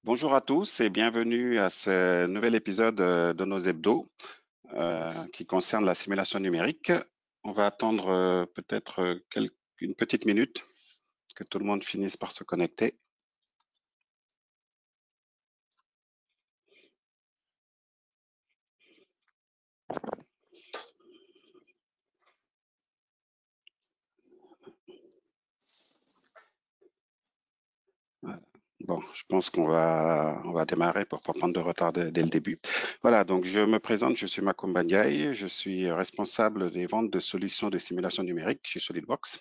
Bonjour à tous et bienvenue à ce nouvel épisode de nos hebdos qui concerne la simulation numérique. On va attendre peut-être une petite minute que tout le monde finisse par se connecter. Voilà. Bon, je pense qu'on va démarrer pour pas prendre de retard dès le début. Voilà, donc je me présente, je suis Macoumba Ndiaye, je suis responsable des ventes de solutions de simulation numérique chez SolidWorks.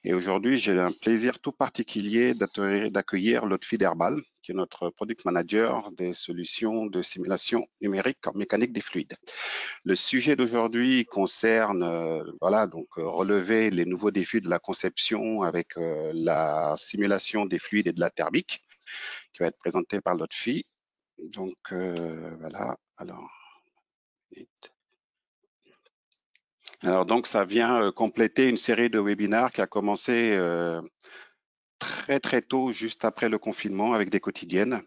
Et aujourd'hui, j'ai un plaisir tout particulier d'accueillir Lotfi Derbal, qui est notre product manager des solutions de simulation numérique en mécanique des fluides. Le sujet d'aujourd'hui concerne, voilà, donc relever les nouveaux défis de la conception avec la simulation des fluides et de la thermique, qui va être présenté par Lotfi. Donc voilà. Alors donc ça vient compléter une série de webinaires qui a commencé très tôt, juste après le confinement, avec des quotidiennes,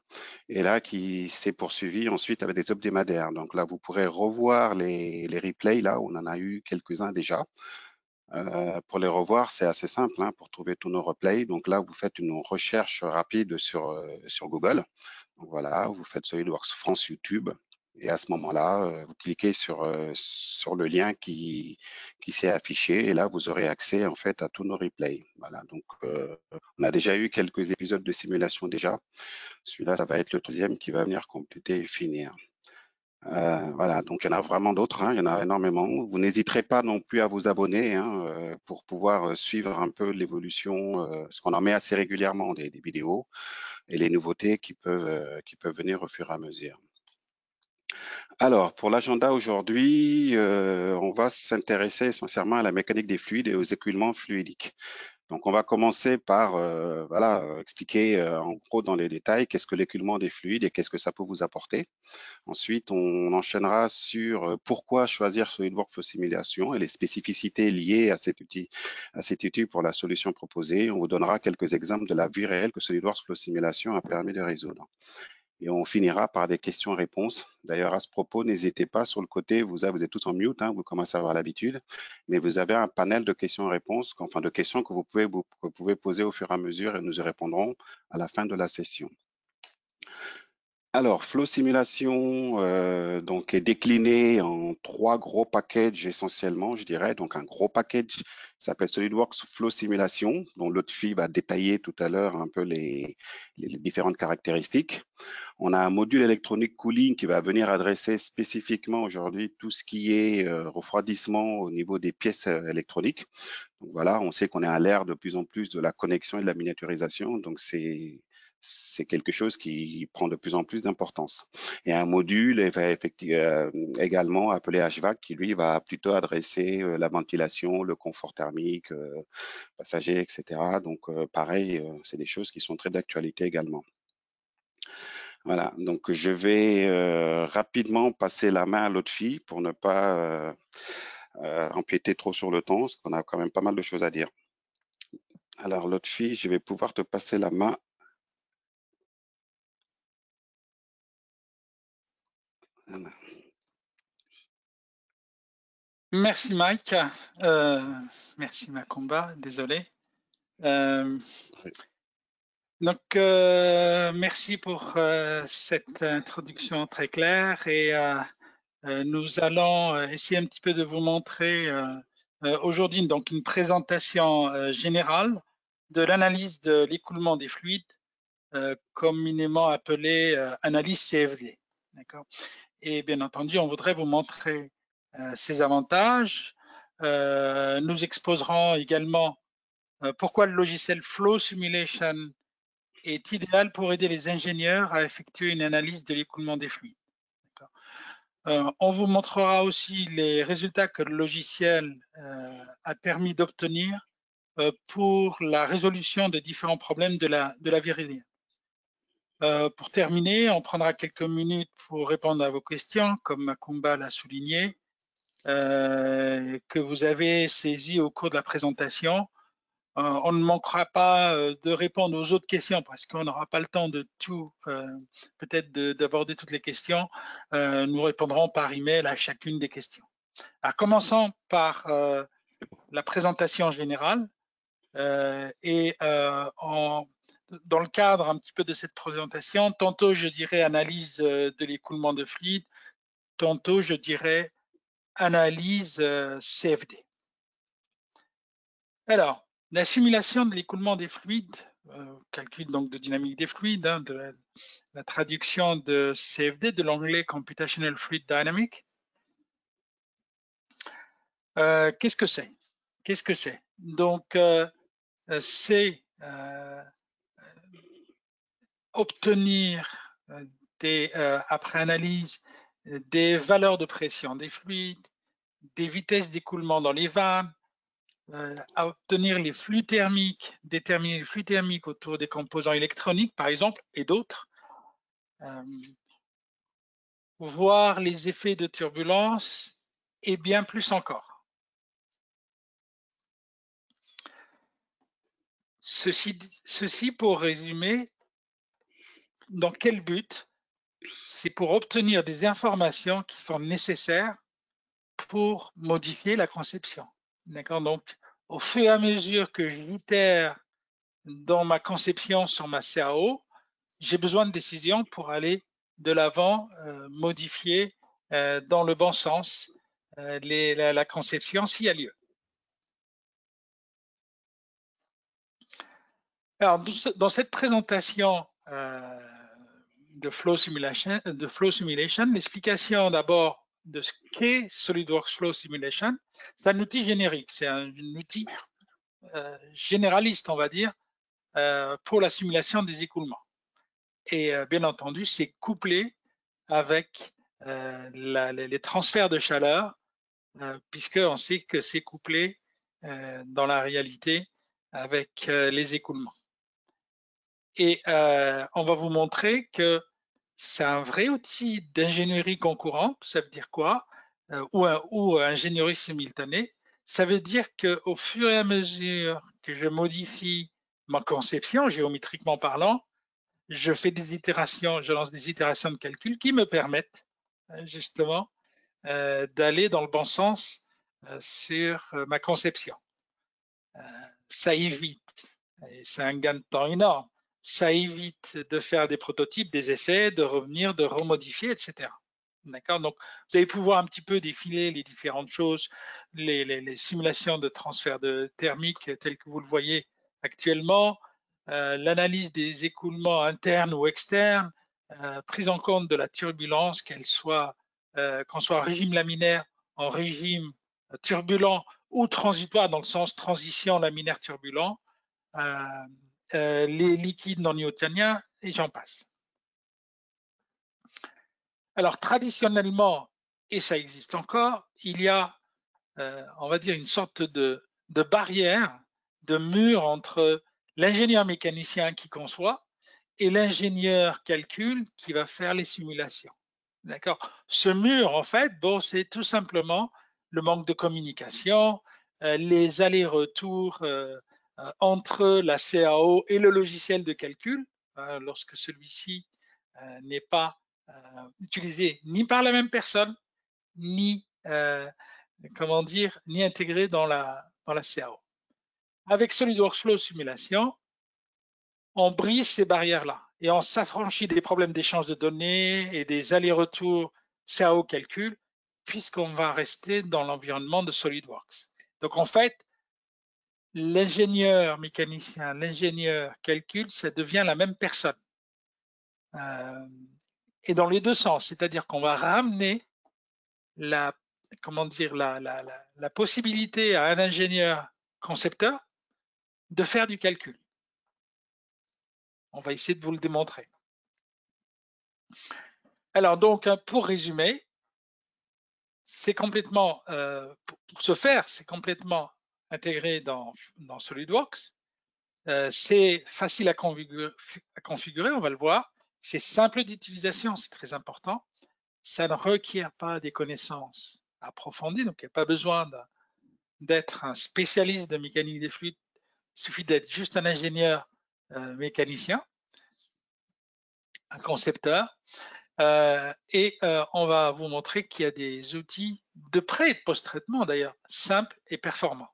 et là qui s'est poursuivi ensuite avec des hebdomadaires. Donc là, vous pourrez revoir les replays. Là, on en a eu quelques-uns déjà. Pour les revoir, c'est assez simple hein, pour trouver tous nos replays. Donc là, vous faites une recherche rapide sur Google. Donc voilà, vous faites SolidWorks France YouTube. Et à ce moment-là, vous cliquez sur le lien qui s'est affiché et là, vous aurez accès en fait à tous nos replays. Voilà, donc on a déjà eu quelques épisodes de simulation déjà. Celui-là, ça va être le troisième qui va venir compléter et finir. Voilà, donc il y en a vraiment d'autres, hein, il y en a énormément. Vous n'hésiterez pas non plus à vous abonner hein, pour pouvoir suivre un peu l'évolution, parce qu'on en met assez régulièrement des vidéos et les nouveautés qui peuvent venir au fur et à mesure. Alors, pour l'agenda aujourd'hui, on va s'intéresser essentiellement à la mécanique des fluides et aux écoulements fluidiques. Donc, on va commencer par expliquer en gros dans les détails qu'est-ce que l'écoulement des fluides et qu'est-ce que ça peut vous apporter. Ensuite, on enchaînera sur pourquoi choisir SolidWorks Flow Simulation et les spécificités liées à cet outil pour la solution proposée. On vous donnera quelques exemples de la vie réelle que SolidWorks Flow Simulation a permis de résoudre. Et on finira par des questions-réponses. D'ailleurs, à ce propos, n'hésitez pas sur le côté, vous êtes tous en mute, hein, vous commencez à avoir l'habitude, mais vous avez un panel de questions-réponses, enfin de questions que vous pouvez poser au fur et à mesure et nous y répondrons à la fin de la session. Alors, Flow Simulation donc est décliné en 3 gros packages essentiellement, je dirais. Donc, un gros package s'appelle SolidWorks Flow Simulation, dont Lotfi va détailler tout à l'heure un peu les différentes caractéristiques. On a un module électronique cooling qui va venir adresser spécifiquement aujourd'hui tout ce qui est refroidissement au niveau des pièces électroniques. Donc voilà, on sait qu'on est à l'ère de plus en plus de la connexion et de la miniaturisation, donc c'est quelque chose qui prend de plus en plus d'importance. Et un module également appelé HVAC qui lui va plutôt adresser la ventilation, le confort thermique, passager, etc. Donc pareil, c'est des choses qui sont très d'actualité également. Voilà, donc je vais rapidement passer la main à Lotfi pour ne pas empiéter trop sur le temps, parce qu'on a quand même pas mal de choses à dire. Alors Lotfi, je vais pouvoir te passer la main. Voilà. Merci Mike, merci Macoumba, désolé. Donc merci pour cette introduction très claire et nous allons essayer un petit peu de vous montrer aujourd'hui donc une présentation générale de l'analyse de l'écoulement des fluides, communément appelée analyse CFD. D'accord. Et bien entendu, on voudrait vous montrer ses avantages. Nous exposerons également pourquoi le logiciel Flow Simulation est idéal pour aider les ingénieurs à effectuer une analyse de l'écoulement des fluides. On vous montrera aussi les résultats que le logiciel a permis d'obtenir pour la résolution de différents problèmes de la vie réelle. Pour terminer, on prendra quelques minutes pour répondre à vos questions, comme Macoumba l'a souligné, que vous avez saisies au cours de la présentation. on ne manquera pas de répondre aux autres questions parce qu'on n'aura pas le temps de tout, peut-être d'aborder toutes les questions. Nous répondrons par email à chacune des questions. Alors, commençons par la présentation générale et dans le cadre un petit peu de cette présentation, tantôt je dirais analyse de l'écoulement de fluide, tantôt je dirais analyse CFD. Alors, la simulation de l'écoulement des fluides, calcul donc de dynamique des fluides, hein, de la traduction de CFD, de l'anglais Computational Fluid Dynamics. Qu'est-ce que c'est? Qu'est-ce que c'est? Donc, c'est obtenir après analyse des valeurs de pression des fluides, des vitesses d'écoulement dans les vannes, à obtenir les flux thermiques, déterminer les flux thermiques autour des composants électroniques, par exemple, et d'autres, voir les effets de turbulence et bien plus encore. Ceci pour résumer, dans quel but? C'est pour obtenir des informations qui sont nécessaires pour modifier la conception. D'accord? Donc, au fur et à mesure que j'itere dans ma conception sur ma CAO, j'ai besoin de décisions pour aller de l'avant, modifier dans le bon sens la conception s'il y a lieu. Alors, dans cette présentation de Flow Simulation, l'explication d'abord de ce qu'est SolidWorks Flow Simulation, c'est un outil générique, c'est un outil généraliste, on va dire, pour la simulation des écoulements. Et bien entendu, c'est couplé avec les transferts de chaleur, puisqu'on sait que c'est couplé dans la réalité avec les écoulements. Et on va vous montrer que c'est un vrai outil d'ingénierie concurrente. Ça veut dire quoi? Ou ingénierie simultanée. Ça veut dire qu'au fur et à mesure que je modifie ma conception, géométriquement parlant, je fais des itérations, je lance des itérations de calcul qui me permettent justement d'aller dans le bon sens sur ma conception. Ça évite, et c'est un gain de temps énorme, ça évite de faire des prototypes, des essais, de revenir, de remodifier, etc. D'accord? Donc, vous allez pouvoir un petit peu défiler les différentes choses, les simulations de transfert de thermique telles que vous le voyez actuellement, l'analyse des écoulements internes ou externes, prise en compte de la turbulence, qu'on soit en régime laminaire, en régime turbulent ou transitoire dans le sens transition laminaire turbulent, les liquides non newtoniens et j'en passe. Alors traditionnellement, et ça existe encore, il y a, on va dire, une sorte de barrière, de mur entre l'ingénieur mécanicien qui conçoit et l'ingénieur calcul qui va faire les simulations. D'accord? Ce mur, en fait, bon, c'est tout simplement le manque de communication, les allers-retours entre la CAO et le logiciel de calcul, lorsque celui-ci n'est pas utilisé ni par la même personne, ni, comment dire, ni intégré dans la CAO. Avec SolidWorks Flow Simulation, on brise ces barrières-là et on s'affranchit des problèmes d'échange de données et des allers-retours CAO calcul, puisqu'on va rester dans l'environnement de SolidWorks. Donc en fait, l'ingénieur mécanicien, l'ingénieur calcul, ça devient la même personne. Et dans les deux sens, c'est-à-dire qu'on va ramener la possibilité à un ingénieur concepteur de faire du calcul. On va essayer de vous le démontrer. Alors donc, pour résumer, c'est complètement, pour ce faire, c'est complètement intégré dans SolidWorks. C'est facile à configurer, on va le voir. C'est simple d'utilisation, c'est très important. Ça ne requiert pas des connaissances approfondies, donc il n'y a pas besoin d'être un spécialiste de mécanique des fluides Il suffit d'être juste un ingénieur mécanicien, un concepteur, et on va vous montrer qu'il y a des outils de pré et de post-traitement d'ailleurs, simples et performants.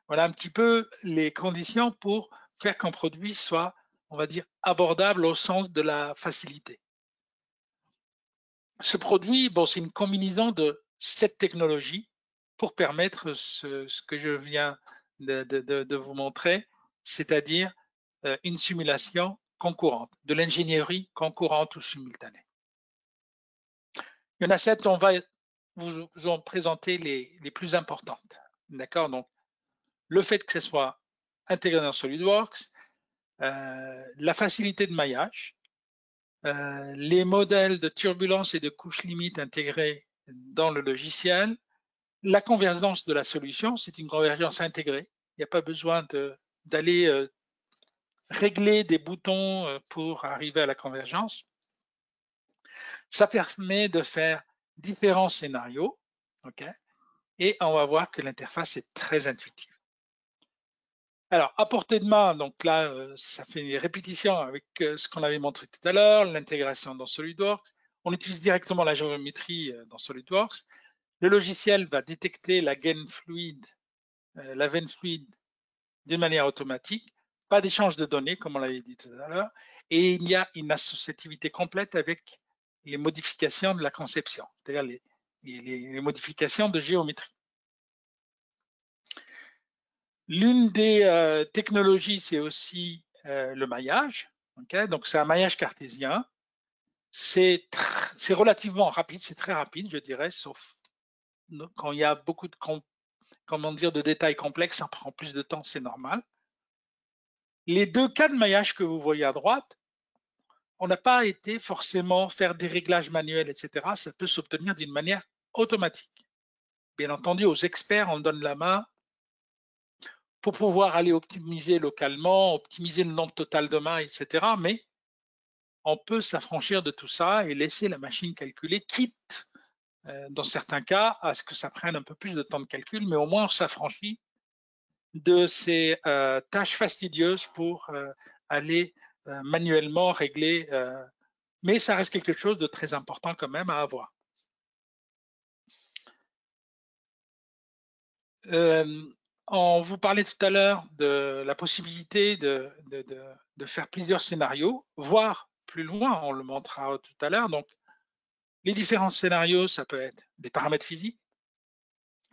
Voilà un petit peu les conditions pour faire qu'un produit soit, on va dire, abordable au sens de la facilité. Ce produit, bon, c'est une combinaison de 7 technologies pour permettre ce que je viens de vous montrer, c'est-à-dire une simulation concurrente, de l'ingénierie concurrente ou simultanée. Il y en a 7, on va vous en présenter les plus importantes. D'accord? Donc, le fait que ce soit intégré dans SolidWorks, la facilité de maillage, les modèles de turbulence et de couches limites intégrés dans le logiciel, la convergence de la solution, c'est une convergence intégrée. Il n'y a pas besoin d'aller régler des boutons pour arriver à la convergence. Ça permet de faire différents scénarios, okay, et on va voir que l'interface est très intuitive. Alors, à portée de main, donc là, ça fait une répétition avec ce qu'on avait montré tout à l'heure, l'intégration dans SolidWorks. On utilise directement la géométrie dans SolidWorks. Le logiciel va détecter la veine fluide d'une manière automatique, pas d'échange de données, comme on l'avait dit tout à l'heure, et il y a une associativité complète avec les modifications de la conception, c'est-à-dire les modifications de géométrie. L'une des technologies, c'est aussi le maillage. Okay, donc, c'est un maillage cartésien. C'est relativement rapide, c'est très rapide, je dirais, sauf quand il y a beaucoup de détails complexes, ça prend plus de temps, c'est normal. Les 2 cas de maillage que vous voyez à droite, on n'a pas été forcément faire des réglages manuels, etc. Ça peut s'obtenir d'une manière automatique. Bien entendu, aux experts, on donne la main pour pouvoir aller optimiser localement, optimiser le nombre total de mains, etc. Mais on peut s'affranchir de tout ça et laisser la machine calculer, quitte, dans certains cas, à ce que ça prenne un peu plus de temps de calcul, mais au moins on s'affranchit de ces tâches fastidieuses pour aller manuellement régler, mais ça reste quelque chose de très important quand même à avoir. On vous parlait tout à l'heure de la possibilité de faire plusieurs scénarios, voire plus loin, on le montrera tout à l'heure. Donc, les différents scénarios, ça peut être des paramètres physiques,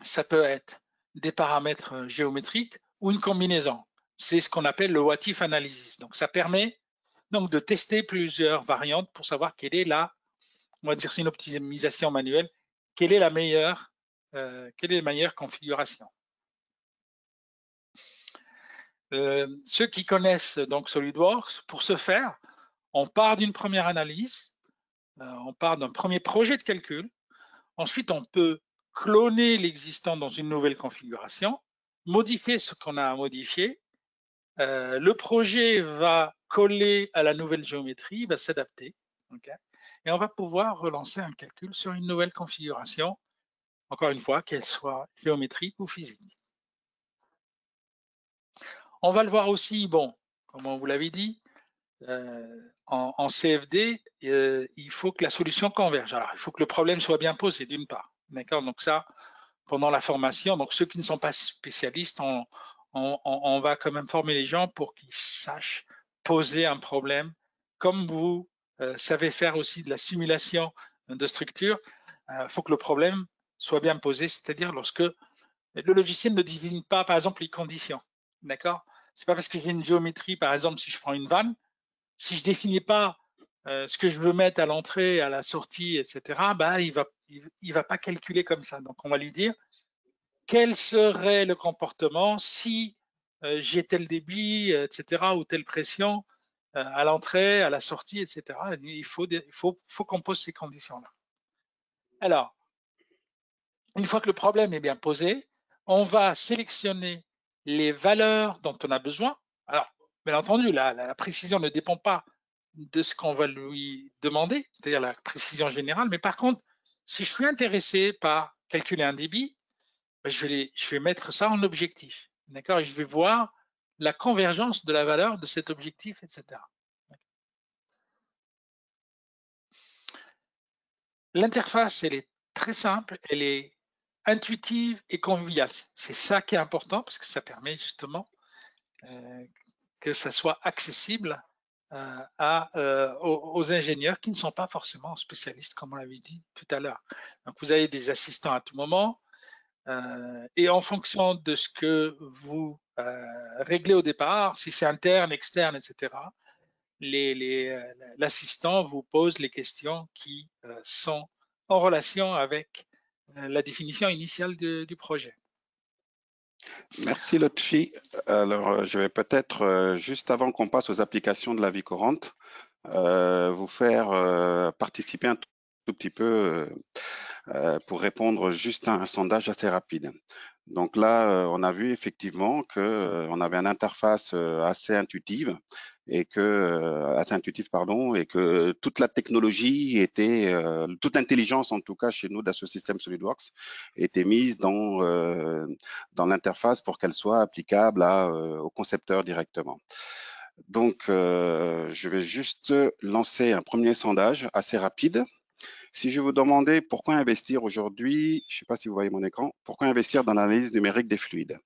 ça peut être des paramètres géométriques ou une combinaison. C'est ce qu'on appelle le what if analysis. Donc, ça permet donc de tester plusieurs variantes pour savoir quelle est on va dire c'est une optimisation manuelle, quelle est la meilleure configuration. Ceux qui connaissent donc SolidWorks, pour ce faire, on part d'une première analyse, on part d'un premier projet de calcul. Ensuite, on peut cloner l'existant dans une nouvelle configuration, modifier ce qu'on a à modifier. Le projet va coller à la nouvelle géométrie, va s'adapter. Okay, et on va pouvoir relancer un calcul sur une nouvelle configuration, encore une fois, qu'elle soit géométrique ou physique. On va le voir aussi, bon, comme on vous l'avait dit, en CFD, il faut que la solution converge. Alors, il faut que le problème soit bien posé, d'une part. D'accord. Donc ça, pendant la formation, donc ceux qui ne sont pas spécialistes, on va quand même former les gens pour qu'ils sachent poser un problème. Comme vous savez faire aussi de la simulation de structure, il faut que le problème soit bien posé, c'est-à-dire lorsque le logiciel ne désigne pas, par exemple, les conditions. D'accord. C'est pas parce que j'ai une géométrie, par exemple, si je prends une vanne, si je définis pas ce que je veux mettre à l'entrée, à la sortie, etc., bah, il va pas calculer comme ça. Donc, on va lui dire quel serait le comportement si j'ai tel débit, etc., ou telle pression à l'entrée, à la sortie, etc. Il faut qu'on pose ces conditions-là. Alors, une fois que le problème est bien posé, on va sélectionner les valeurs dont on a besoin. Alors, bien entendu, la précision ne dépend pas de ce qu'on va lui demander, c'est-à-dire la précision générale, mais par contre, si je suis intéressé par calculer un débit, je vais mettre ça en objectif, d'accord, et je vais voir la convergence de la valeur de cet objectif, etc. L'interface, elle est très simple, elle est intuitive et conviviale. C'est ça qui est important parce que ça permet justement que ça soit accessible aux ingénieurs qui ne sont pas forcément spécialistes, comme on l'avait dit tout à l'heure. Donc, vous avez des assistants à tout moment et en fonction de ce que vous réglez au départ, si c'est interne, externe, etc., l'assistant vous pose les questions qui sont en relation avec la définition initiale du projet. Merci Lotfi. Alors, je vais peut-être, juste avant qu'on passe aux applications de la vie courante, vous faire participer un tout petit peu pour répondre juste à un sondage assez rapide. Donc là, on a vu effectivement que on avait une interface assez intuitive et que assez intuitive, pardon, et que toute la technologie était, toute l'intelligence en tout cas chez nous d'Asso Systèmes SolidWorks était mise dans l'interface pour qu'elle soit applicable au concepteur directement. Donc, je vais juste lancer un premier sondage assez rapide. Si je vous demandais pourquoi investir aujourd'hui, je ne sais pas si vous voyez mon écran, pourquoi investir dans l'analyse numérique des fluides?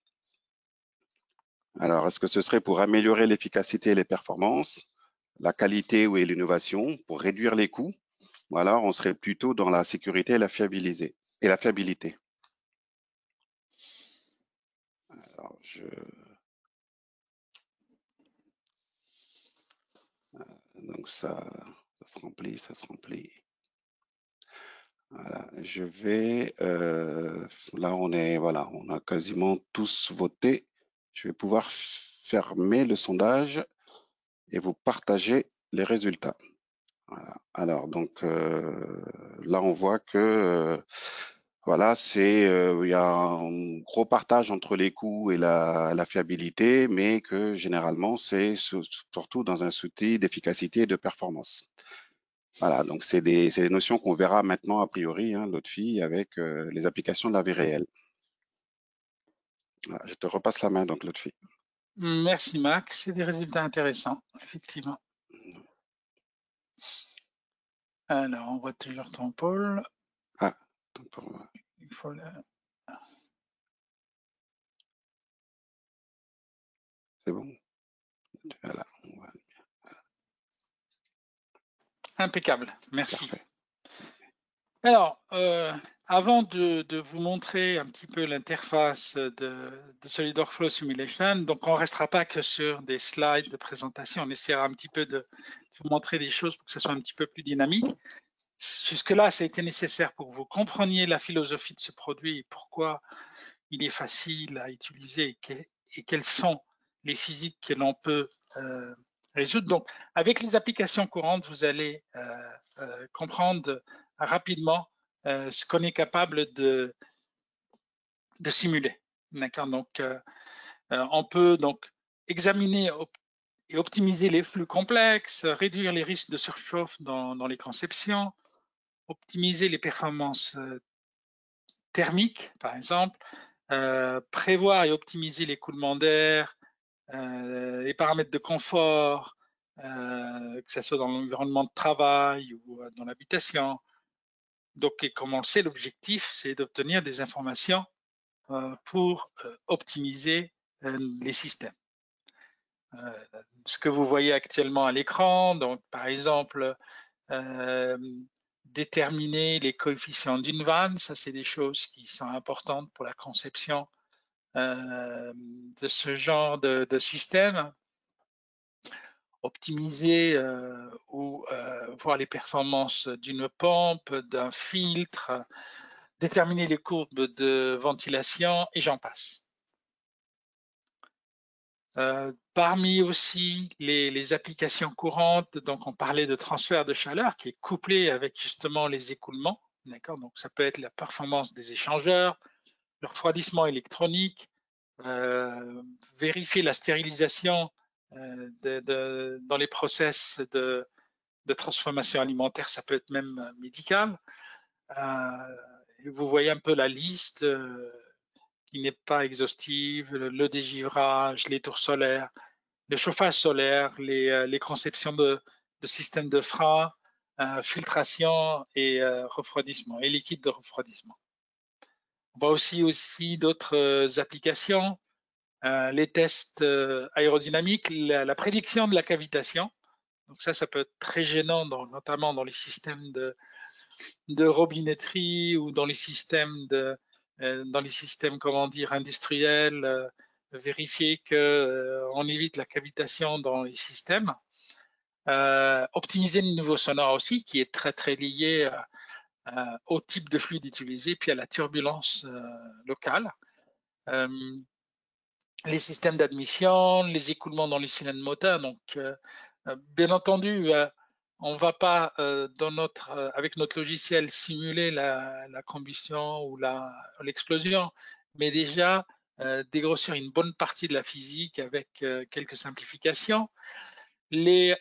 Alors, est-ce que ce serait pour améliorer l'efficacité et les performances, la qualité ou l'innovation, pour réduire les coûts, ou alors on serait plutôt dans la sécurité et la fiabilité. Alors, donc ça se remplit, ça se remplit. Voilà, je vais, là voilà, on a quasiment tous voté. Je vais pouvoir fermer le sondage et vous partager les résultats. Voilà. Alors donc là on voit que voilà, il y a un gros partage entre les coûts et la fiabilité, mais que généralement c'est surtout dans un souci d'efficacité et de performance. Voilà, donc c'est des notions qu'on verra maintenant a priori, hein, Lotfi, avec les applications de la vie réelle. Voilà, je te repasse la main donc Lotfi. Merci Max, c'est des résultats intéressants, effectivement. Alors, on voit toujours ton pôle. Ah, il faut le... C'est bon. Voilà. Impeccable, merci. Parfait. Alors, avant de vous montrer un petit peu l'interface de SolidWorks Flow Simulation, donc on ne restera pas que sur des slides de présentation, on essaiera un petit peu de vous montrer des choses pour que ce soit un petit peu plus dynamique. Jusque-là, ça a été nécessaire pour que vous compreniez la philosophie de ce produit et pourquoi il est facile à utiliser et quelles sont les physiques que l'on peut résoudre. Donc, avec les applications courantes, vous allez comprendre rapidement ce qu'on est capable de simuler. D'accord. Donc, on peut donc examiner et optimiser les flux complexes, réduire les risques de surchauffe dans les conceptions, optimiser les performances thermiques, par exemple, prévoir et optimiser l'écoulement d'air, les paramètres de confort, que ce soit dans l'environnement de travail ou dans l'habitation. Donc, et comme on le sait, l'objectif, c'est d'obtenir des informations pour optimiser les systèmes. Ce que vous voyez actuellement à l'écran, donc par exemple, déterminer les coefficients d'une vanne, ça c'est des choses qui sont importantes pour la conception de ce genre de système. Optimiser ou voir les performances d'une pompe, d'un filtre, déterminer les courbes de ventilation et j'en passe. Parmi aussi les applications courantes, donc on parlait de transfert de chaleur qui est couplé avec justement les écoulements, d'accord. Donc ça peut être la performance des échangeurs, le refroidissement électronique, vérifier la stérilisation dans les process de transformation alimentaire, ça peut être même médical. Vous voyez un peu la liste qui n'est pas exhaustive, le dégivrage, les tours solaires, le chauffage solaire, les conceptions de systèmes de frein, filtration et refroidissement, et liquide de refroidissement. On voit aussi d'autres applications, les tests aérodynamiques, la prédiction de la cavitation. Donc ça peut être très gênant, notamment dans les systèmes de robinetterie ou dans les systèmes comment dire, industriels, vérifier qu'on évite la cavitation dans les systèmes. Optimiser le niveau sonore aussi, qui est très lié au type de fluide utilisé, puis à la turbulence locale. Les systèmes d'admission, les écoulements dans les cylindres moteurs. Donc, bien entendu, on ne va pas avec notre logiciel simuler la combustion ou l'explosion, mais déjà dégrossir une bonne partie de la physique avec quelques simplifications. Les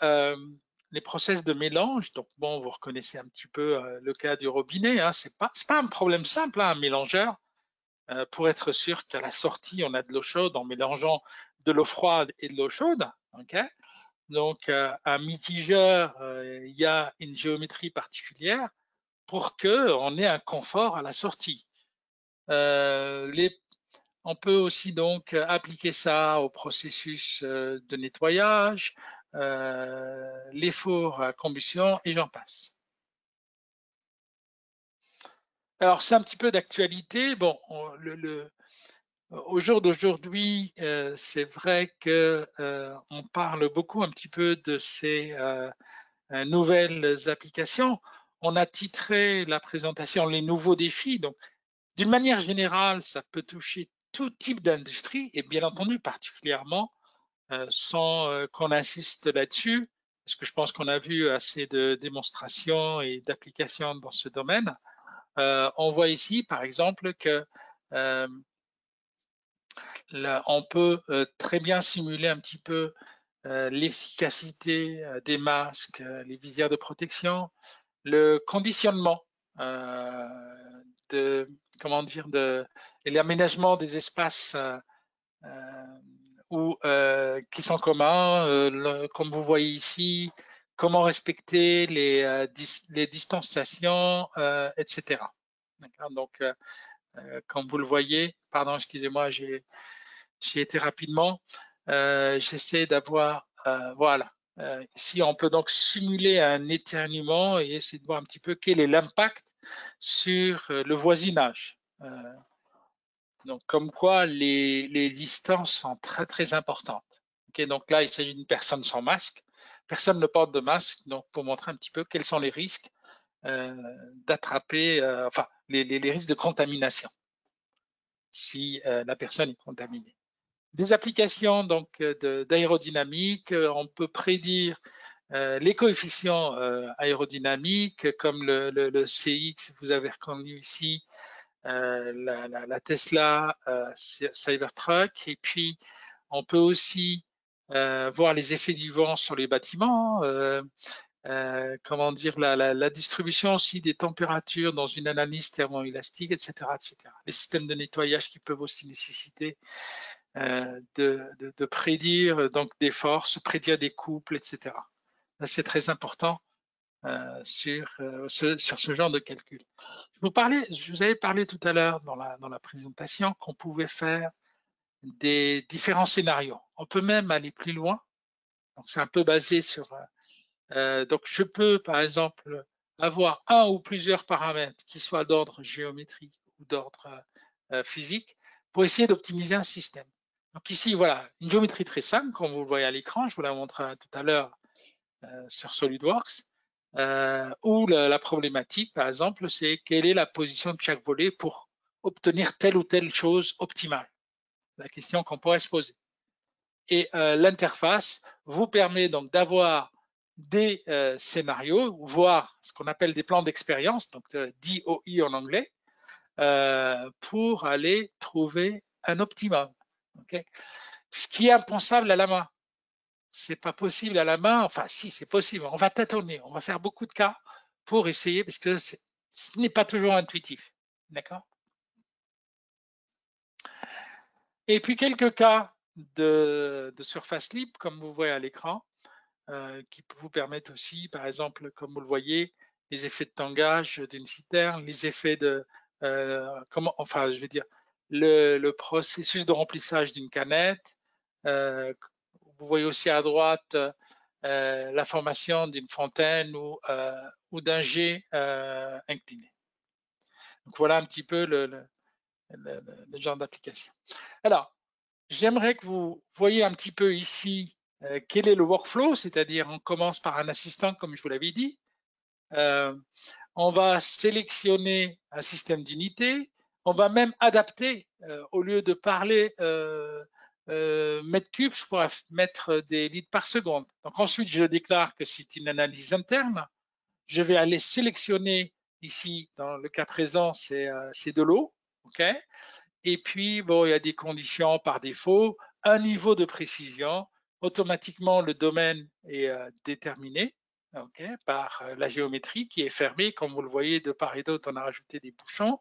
process de mélange, donc bon, vous reconnaissez un petit peu le cas du robinet, hein, c'est pas un problème simple, hein, un mélangeur, pour être sûr qu'à la sortie, on a de l'eau chaude en mélangeant de l'eau froide et de l'eau chaude. Okay, donc, un mitigeur, il y a une géométrie particulière pour qu'on ait un confort à la sortie. On peut aussi donc appliquer ça au processus de nettoyage, les fours à combustion et j'en passe. Alors, c'est un petit peu d'actualité. Bon, au jour d'aujourd'hui, c'est vrai qu'on parle beaucoup un petit peu de ces nouvelles applications. On a titré la présentation « Les nouveaux défis ». Donc, d'une manière générale, ça peut toucher tout type d'industrie et bien entendu particulièrement, sans qu'on insiste là-dessus, parce que je pense qu'on a vu assez de démonstrations et d'applications dans ce domaine. On voit ici, par exemple, que on peut très bien simuler un petit peu l'efficacité des masques, les visières de protection, le conditionnement et l'aménagement des espaces qui sont communs, comme vous voyez ici, comment respecter les distanciations, etc. Donc, comme vous le voyez, pardon, excusez-moi, j'ai été rapidement, j'essaie d'avoir, voilà. Ici, on peut donc simuler un éternuement et essayer de voir un petit peu quel est l'impact sur le voisinage. Donc, comme quoi les distances sont très importantes. Okay, donc là, il s'agit d'une personne sans masque. Personne ne porte de masque, donc pour montrer un petit peu quels sont les risques d'attraper, enfin, les risques de contamination si la personne est contaminée. Des applications donc d'aérodynamique, on peut prédire les coefficients aérodynamiques comme le CX, vous avez reconnu ici, la Tesla Cybertruck, et puis on peut aussi voir les effets du vent sur les bâtiments, comment dire, la distribution aussi des températures dans une analyse thermoélastique, etc., etc. Les systèmes de nettoyage qui peuvent aussi nécessiter de prédire donc des forces, prédire des couples, etc. C'est très important sur ce genre de calcul. Je vous avais parlé tout à l'heure dans la présentation qu'on pouvait faire des différents scénarios. On peut même aller plus loin. Donc, c'est un peu basé sur... donc, je peux, par exemple, avoir un ou plusieurs paramètres qui soient d'ordre géométrique ou d'ordre physique pour essayer d'optimiser un système. Donc ici, voilà, une géométrie très simple, comme vous le voyez à l'écran, je vous l'ai montré tout à l'heure sur SolidWorks, où la problématique, par exemple, c'est quelle est la position de chaque volet pour obtenir telle ou telle chose optimale. La question qu'on pourrait se poser. Et l'interface vous permet donc d'avoir des scénarios, voire ce qu'on appelle des plans d'expérience, donc DOI en anglais, pour aller trouver un optimum. Okay, ce qui est impensable à la main. C'est pas possible à la main. Enfin, si, c'est possible. On va tâtonner. On va faire beaucoup de cas pour essayer parce que ce n'est pas toujours intuitif. D'accord? Et puis quelques cas de surface libre, comme vous voyez à l'écran, qui vous permettent aussi, par exemple, comme vous le voyez, les effets de tangage d'une citerne, les effets de, enfin, je veux dire, le processus de remplissage d'une canette. Vous voyez aussi à droite la formation d'une fontaine ou d'un jet incliné. Donc voilà un petit peu le genre d'application. Alors, j'aimerais que vous voyez un petit peu ici quel est le workflow, c'est-à-dire on commence par un assistant, comme je vous l'avais dit. On va sélectionner un système d'unité. On va même adapter, au lieu de parler mètres cubes, je pourrais mettre des litres par seconde. Donc ensuite, je déclare que c'est une analyse interne. Je vais aller sélectionner ici, dans le cas présent, c'est de l'eau. OK. Et puis, bon, il y a des conditions par défaut, un niveau de précision. Automatiquement, le domaine est déterminé par la géométrie qui est fermée. Comme vous le voyez, de part et d'autre, on a rajouté des bouchons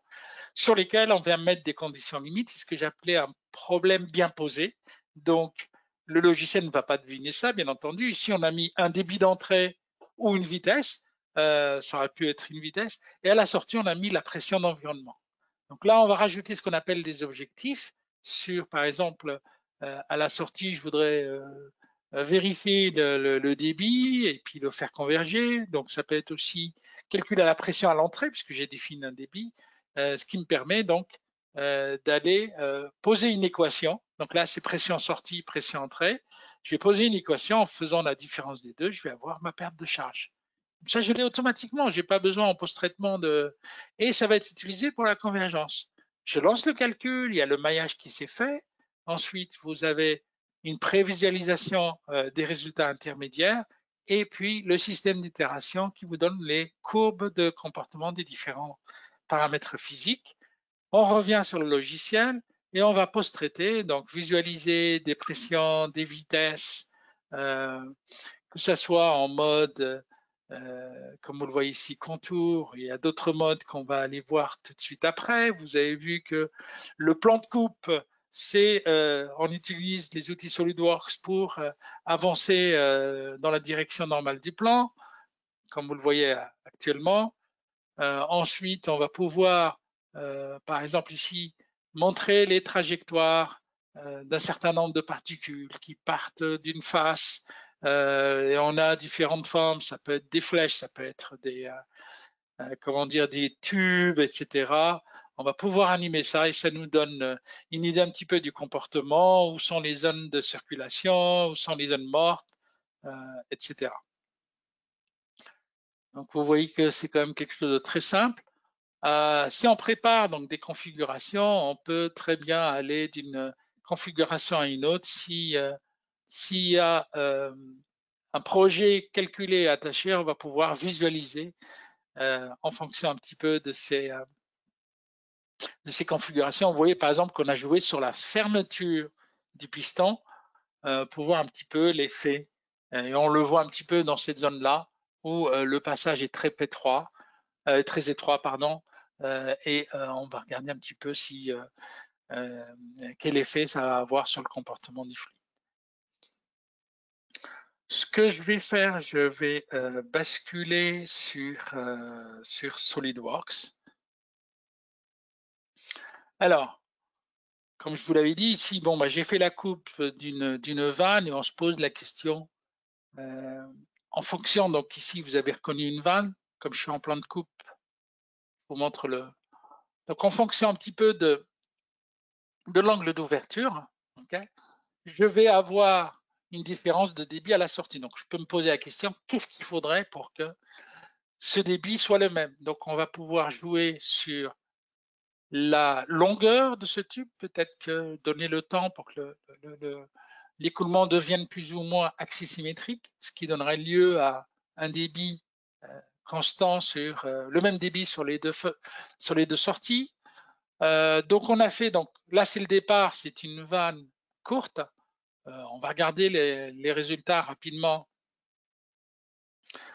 sur lesquels on vient mettre des conditions limites. C'est ce que j'appelais un problème bien posé. Donc, le logiciel ne va pas deviner ça, bien entendu. Ici, on a mis un débit d'entrée ou une vitesse. Ça aurait pu être une vitesse. Et à la sortie, on a mis la pression d'environnement. Donc là, on va rajouter ce qu'on appelle des objectifs sur, par exemple, à la sortie, je voudrais vérifier le débit et puis le faire converger. Donc ça peut être aussi calculer la pression à l'entrée puisque j'ai défini un débit, ce qui me permet donc d'aller poser une équation. Donc là, c'est pression sortie, pression entrée. Je vais poser une équation en faisant la différence des deux. Je vais avoir ma perte de charge. Ça, je l'ai automatiquement. Je n'ai pas besoin en post-traitement de... Et ça va être utilisé pour la convergence. Je lance le calcul, il y a le maillage qui s'est fait. Ensuite, vous avez une prévisualisation des résultats intermédiaires et puis le système d'itération qui vous donne les courbes de comportement des différents paramètres physiques. On revient sur le logiciel et on va post-traiter, donc visualiser des pressions, des vitesses, que ce soit en mode comme vous le voyez ici, contour. Il y a d'autres modes qu'on va aller voir tout de suite après. Vous avez vu que le plan de coupe, c'est on utilise les outils SolidWorks pour avancer dans la direction normale du plan, comme vous le voyez actuellement. Ensuite, on va pouvoir, par exemple ici, montrer les trajectoires d'un certain nombre de particules qui partent d'une face. Et on a différentes formes, ça peut être des flèches, ça peut être des, comment dire, des tubes, etc. On va pouvoir animer ça et ça nous donne une idée un petit peu du comportement, où sont les zones de circulation, où sont les zones mortes, etc. Donc vous voyez que c'est quand même quelque chose de très simple. Si on prépare donc des configurations, on peut très bien aller d'une configuration à une autre. S'il y a un projet calculé et attaché, on va pouvoir visualiser en fonction un petit peu de ces configurations. Vous voyez par exemple qu'on a joué sur la fermeture du piston pour voir un petit peu l'effet. Et on le voit un petit peu dans cette zone-là où le passage est très étroit, pardon, et on va regarder un petit peu si quel effet ça va avoir sur le comportement du fluide. Ce que je vais faire, je vais basculer sur SolidWorks. Alors, comme je vous l'avais dit ici, bon, bah, j'ai fait la coupe d'une vanne et on se pose la question en fonction. Donc ici, vous avez reconnu une vanne. Comme je suis en plan de coupe, je vous montre le. Donc en fonction un petit peu de l'angle d'ouverture, okay, je vais avoir une différence de débit à la sortie. Donc je peux me poser la question, qu'est-ce qu'il faudrait pour que ce débit soit le même? Donc on va pouvoir jouer sur la longueur de ce tube, peut-être que donner le temps pour que l'écoulement devienne plus ou moins axisymétrique, ce qui donnerait lieu à un débit constant sur le même débit sur les deux sorties. Donc on a fait, donc là c'est le départ, c'est une vanne courte. On va regarder les résultats rapidement.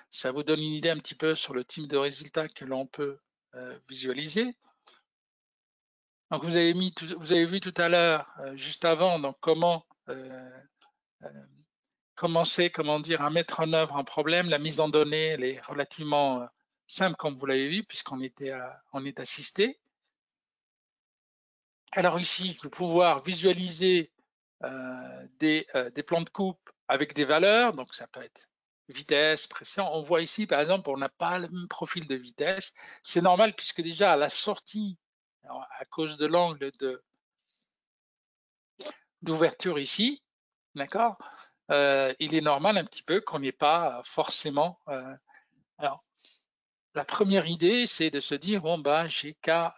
Ça vous donne une idée un petit peu sur le type de résultats que l'on peut visualiser. Donc vous avez vu tout à l'heure, juste avant, donc comment commencer, comment dire, à mettre en œuvre un problème. La mise en données, elle est relativement simple, comme vous l'avez vu, puisqu'on est assisté. Alors ici, je vais pouvoir visualiser des plans de coupe avec des valeurs, donc ça peut être vitesse, pression. On voit ici, par exemple, on n'a pas le même profil de vitesse. C'est normal puisque déjà à la sortie, à cause de l'angle d'ouverture ici, d'accord, il est normal un petit peu qu'on n'ait pas forcément. Alors, la première idée, c'est de se dire, bon, bah, j'ai qu'à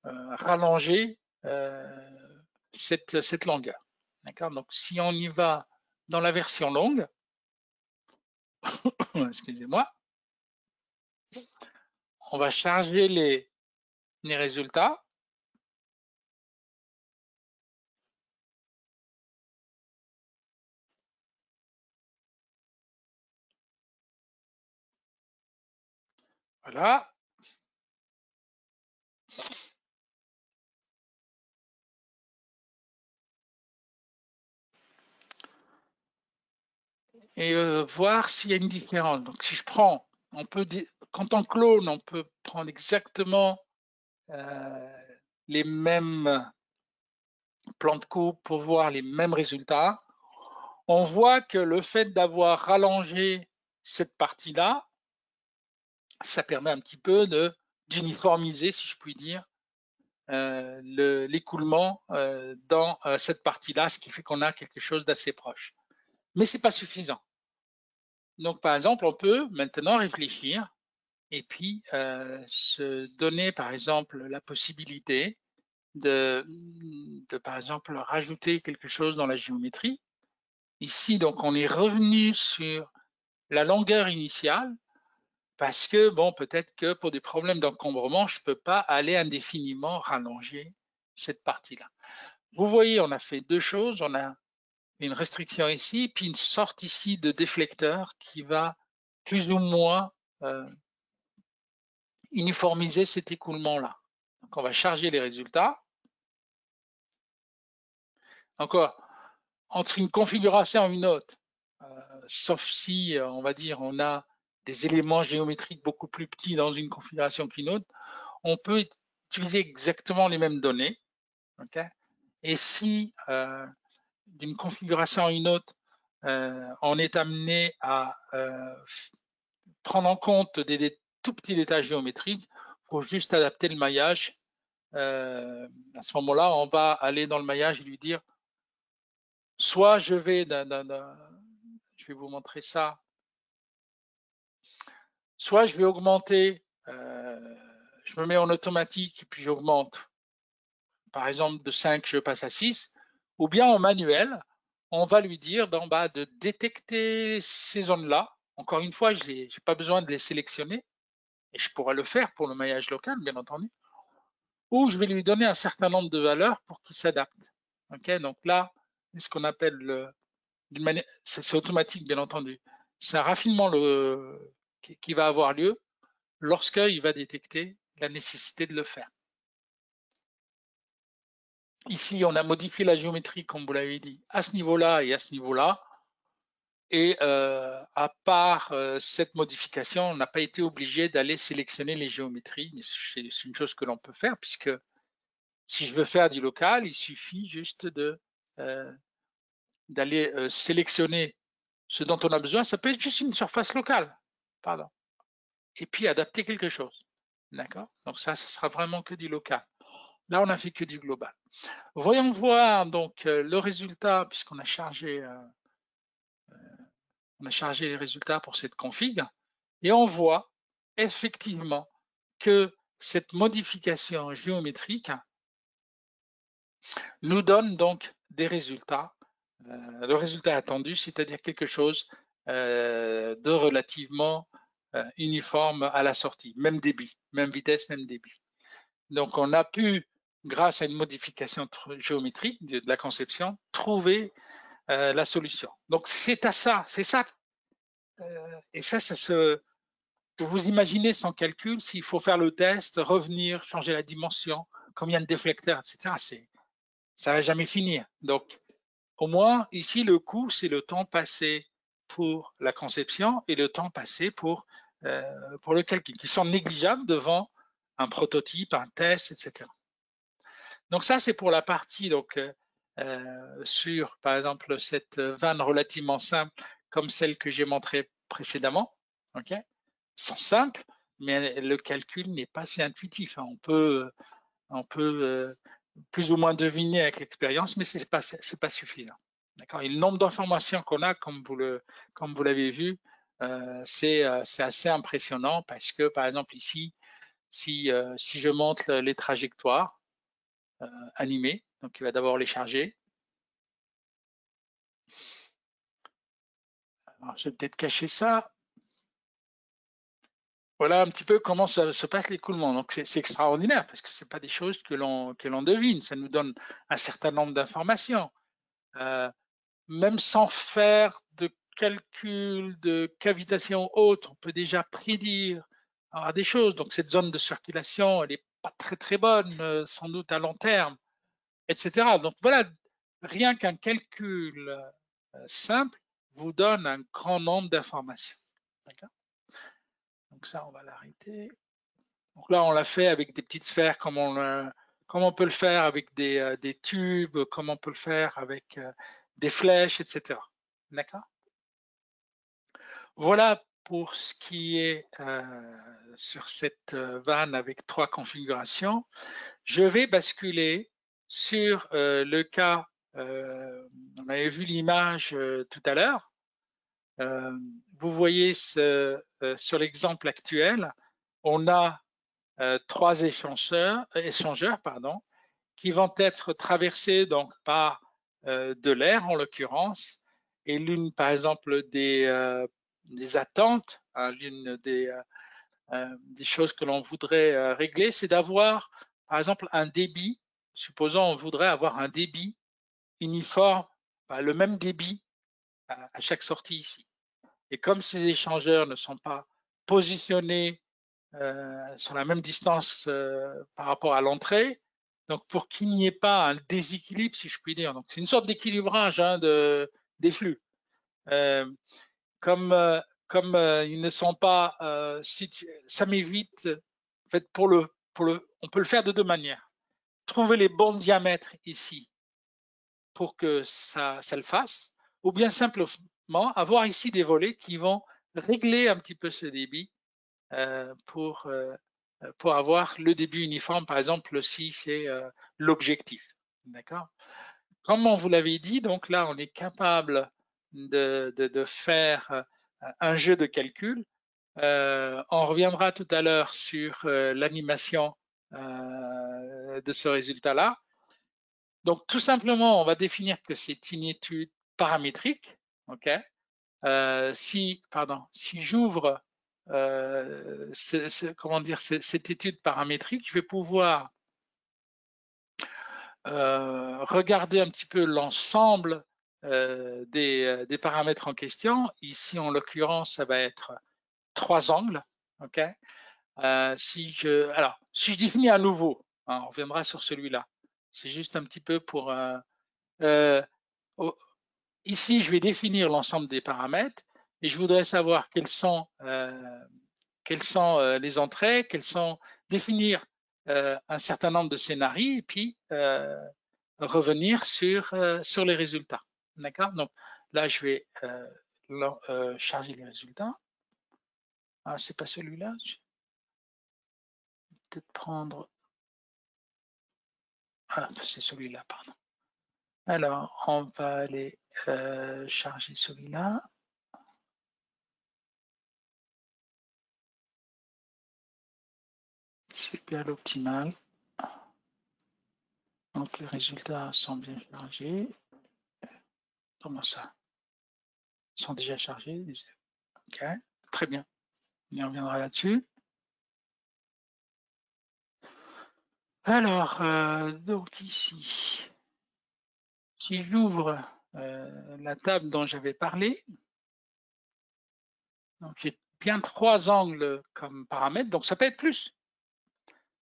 rallonger cette longueur. D'accord. Donc, si on y va dans la version longue, excusez-moi, on va charger les résultats. Voilà. Et voir s'il y a une différence. Donc, si je prends, quand on clone, on peut prendre exactement les mêmes plans de coupe pour voir les mêmes résultats. On voit que le fait d'avoir rallongé cette partie-là, ça permet un petit peu d'uniformiser, si je puis dire, l'écoulement dans cette partie-là, ce qui fait qu'on a quelque chose d'assez proche. Mais ce n'est pas suffisant. Donc, par exemple, on peut maintenant réfléchir et puis se donner, par exemple, la possibilité de, par exemple, rajouter quelque chose dans la géométrie. Ici, donc, on est revenu sur la longueur initiale parce que, bon, peut-être que pour des problèmes d'encombrement, je ne peux pas aller indéfiniment rallonger cette partie-là. Vous voyez, on a fait deux choses. On a une restriction ici, puis une sorte ici de déflecteur qui va plus ou moins uniformiser cet écoulement-là. Donc, on va charger les résultats. Encore, entre une configuration et une autre, sauf si, on va dire, on a des éléments géométriques beaucoup plus petits dans une configuration qu'une autre, on peut utiliser exactement les mêmes données. Okay. Et si d'une configuration à une autre, on est amené à prendre en compte des tout petits détails géométriques, il faut juste adapter le maillage. À ce moment-là, on va aller dans le maillage et lui dire, soit je vais, je vais vous montrer ça, soit je vais augmenter, je me mets en automatique et puis j'augmente, par exemple de 5, je passe à 6, ou bien en manuel, on va lui dire d'en bas de détecter ces zones-là. Encore une fois, je n'ai pas besoin de les sélectionner, et je pourrais le faire pour le maillage local, bien entendu, ou je vais lui donner un certain nombre de valeurs pour qu'il s'adapte. Okay, donc là, c'est ce qu'on appelle, c'est automatique, bien entendu. C'est un raffinement qui va avoir lieu lorsqu'il va détecter la nécessité de le faire. Ici, on a modifié la géométrie, comme vous l'avez dit, à ce niveau-là et à ce niveau-là. Et à part cette modification, on n'a pas été obligé d'aller sélectionner les géométries. Mais c'est une chose que l'on peut faire, puisque si je veux faire du local, il suffit juste d'aller sélectionner ce dont on a besoin. Ça peut être juste une surface locale, pardon, et puis adapter quelque chose. D'accord? Donc ça, ce sera vraiment que du local. Là, on n'a fait que du global. Voyons voir donc le résultat, puisqu'on a chargé les résultats pour cette config, et on voit effectivement que cette modification géométrique nous donne donc des résultats, le résultat attendu, c'est-à-dire quelque chose de relativement uniforme à la sortie, même débit, même vitesse, même débit. Donc on a pu, grâce à une modification géométrique de la conception, trouver la solution. Donc c'est ça. Et ça vous imaginez sans calcul, s'il faut faire le test, revenir, changer la dimension, combien de déflecteurs, etc. Ça va jamais finir. Donc, au moins, ici, le coût, c'est le temps passé pour la conception et le temps passé pour le calcul, qui sont négligeables devant un prototype, un test, etc. Donc ça, c'est pour la partie donc sur, par exemple, cette vanne relativement simple, comme celle que j'ai montrée précédemment. Ok, ils sont simples, mais le calcul n'est pas si intuitif. On peut plus ou moins deviner avec l'expérience, mais c'est pas suffisant. D'accord. Et le nombre d'informations qu'on a, comme vous l'avez vu, c'est assez impressionnant parce que, par exemple, ici, si je montre les trajectoires animées, donc il va d'abord les charger. Alors, je vais peut-être cacher ça. Voilà un petit peu comment se passe l'écoulement. Donc c'est extraordinaire parce que c'est pas des choses que l'on devine. Ça nous donne un certain nombre d'informations. Même sans faire de calcul de cavitation haute, on peut déjà prédire des choses. Donc cette zone de circulation, elle n'est pas très bonne, sans doute à long terme, etc. Donc voilà, rien qu'un calcul simple vous donne un grand nombre d'informations. Donc ça, on va l'arrêter. Donc là, on l'a fait avec des petites sphères, comme on peut le faire avec des tubes, comme on peut le faire avec des flèches, etc. D'accord? Voilà pour ce qui est sur cette vanne avec 3 configurations. Je vais basculer sur le cas, on avait vu l'image tout à l'heure. Vous voyez sur l'exemple actuel, on a 3 échangeurs qui vont être traversés donc par de l'air en l'occurrence, et l'une par exemple des attentes, hein, l'une des choses que l'on voudrait régler, c'est d'avoir par exemple un débit. Supposons on voudrait avoir un débit uniforme, le même débit à chaque sortie ici. Et comme ces échangeurs ne sont pas positionnés sur la même distance par rapport à l'entrée, donc pour qu'il n'y ait pas un déséquilibre, si je puis dire. Donc c'est une sorte d'équilibrage hein, des flux. Comme ils ne sont pas ça m'évite, en fait, on peut le faire de 2 manières. Trouver les bons diamètres ici pour que ça le fasse, ou bien simplement avoir ici des volets qui vont régler un petit peu ce débit pour avoir le débit uniforme, par exemple, si c'est l'objectif. D'accord? Comme on vous l'avait dit, donc là, on est capable de faire un jeu de calcul. On reviendra tout à l'heure sur l'animation de ce résultat-là. Donc, tout simplement, on va définir que c'est une étude paramétrique. Ok. Si j'ouvre cette étude paramétrique, je vais pouvoir regarder un petit peu l'ensemble des paramètres en question. Ici, en l'occurrence, ça va être 3 angles. Ok. Si je définis à nouveau, hein, on reviendra sur celui-là. C'est juste un petit peu pour ici, je vais définir l'ensemble des paramètres et je voudrais savoir quelles sont les entrées, définir un certain nombre de scénarios et puis revenir sur les résultats. D'accord? Donc là, je vais charger les résultats. Ah, c'est pas celui-là. Je vais peut-être prendre. Ah, c'est celui-là, pardon. Alors, on va aller charger celui-là. C'est bien l'optimal. Donc les résultats sont bien chargés. Comment ça? Ils sont déjà chargés. Ok, très bien. On y reviendra là-dessus. Alors, donc ici, si j'ouvre la table dont j'avais parlé, donc j'ai bien 3 angles comme paramètres, donc ça peut être plus.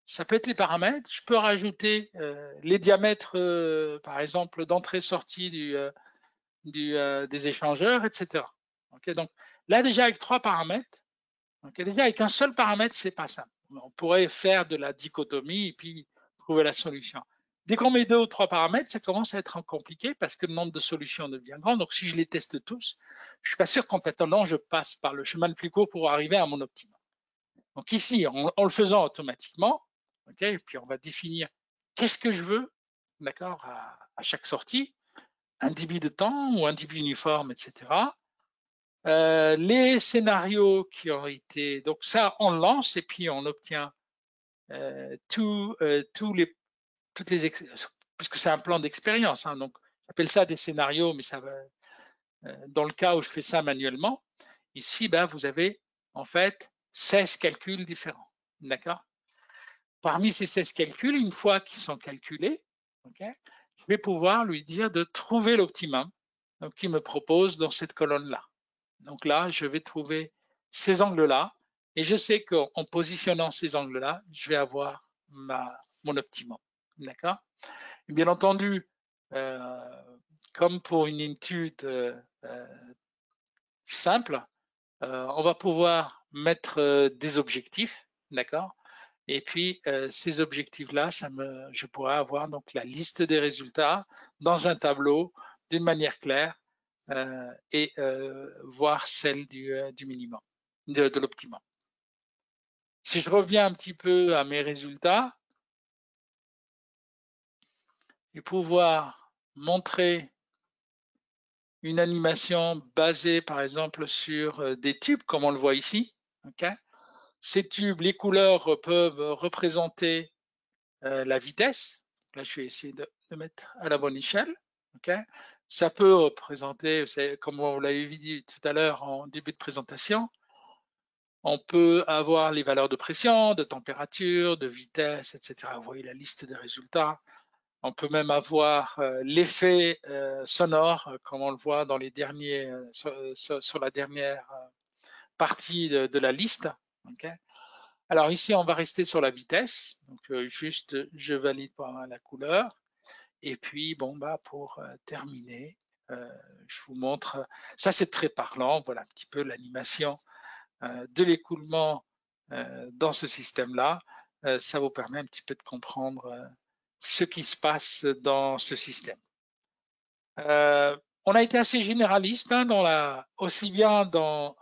Ça peut être les paramètres. Je peux rajouter les diamètres, par exemple, d'entrée-sortie des échangeurs, etc. Okay, donc là, déjà, avec 3 paramètres, okay, déjà, avec un seul paramètre, c'est pas simple. On pourrait faire de la dichotomie et puis trouver la solution. Dès qu'on met 2 ou 3 paramètres, ça commence à être compliqué parce que le nombre de solutions devient grand. Donc, si je les teste tous, je suis pas sûr qu'en maintenant, je passe par le chemin le plus court pour arriver à mon optimum. Donc ici, en le faisant automatiquement, okay, et puis on va définir qu'est-ce que je veux, d'accord, à chaque sortie, un débit de temps ou un débit uniforme, etc. Les scénarios qui ont été, donc ça, on lance et puis on obtient toutes les, puisque c'est un plan d'expérience, hein, donc j'appelle ça des scénarios, mais ça va, dans le cas où je fais ça manuellement, ici, ben, vous avez en fait 16 calculs différents, d'accord. Parmi ces 16 calculs, une fois qu'ils sont calculés, okay, je vais pouvoir lui dire de trouver l'optimum qu'il me propose dans cette colonne-là. Donc là, je vais trouver ces angles-là et je sais qu'en positionnant ces angles-là, je vais avoir mon optimum. D'accord. Bien entendu, comme pour une étude simple, on va pouvoir mettre des objectifs, d'accord. Et puis, ces objectifs-là, je pourrais avoir donc la liste des résultats dans un tableau d'une manière claire et voir celle du minimum, de l'optimum. Si je reviens un petit peu à mes résultats, je vais pouvoir montrer une animation basée, par exemple, sur des tubes, comme on le voit ici. Okay. Ces tubes, les couleurs peuvent représenter la vitesse. Là, je vais essayer de mettre à la bonne échelle. Okay. Ça peut représenter, comme on l'avait dit tout à l'heure en début de présentation, on peut avoir les valeurs de pression, de température, de vitesse, etc. Vous voyez la liste des résultats. On peut même avoir l'effet sonore, comme on le voit dans les derniers, sur la dernière partie de la liste. Okay. Alors ici, on va rester sur la vitesse. Donc juste, je valide par la couleur. Et puis, bon, bah, pour terminer, je vous montre, ça c'est très parlant, voilà un petit peu l'animation de l'écoulement dans ce système-là. Ça vous permet un petit peu de comprendre ce qui se passe dans ce système. On a été assez généraliste, hein, aussi bien dans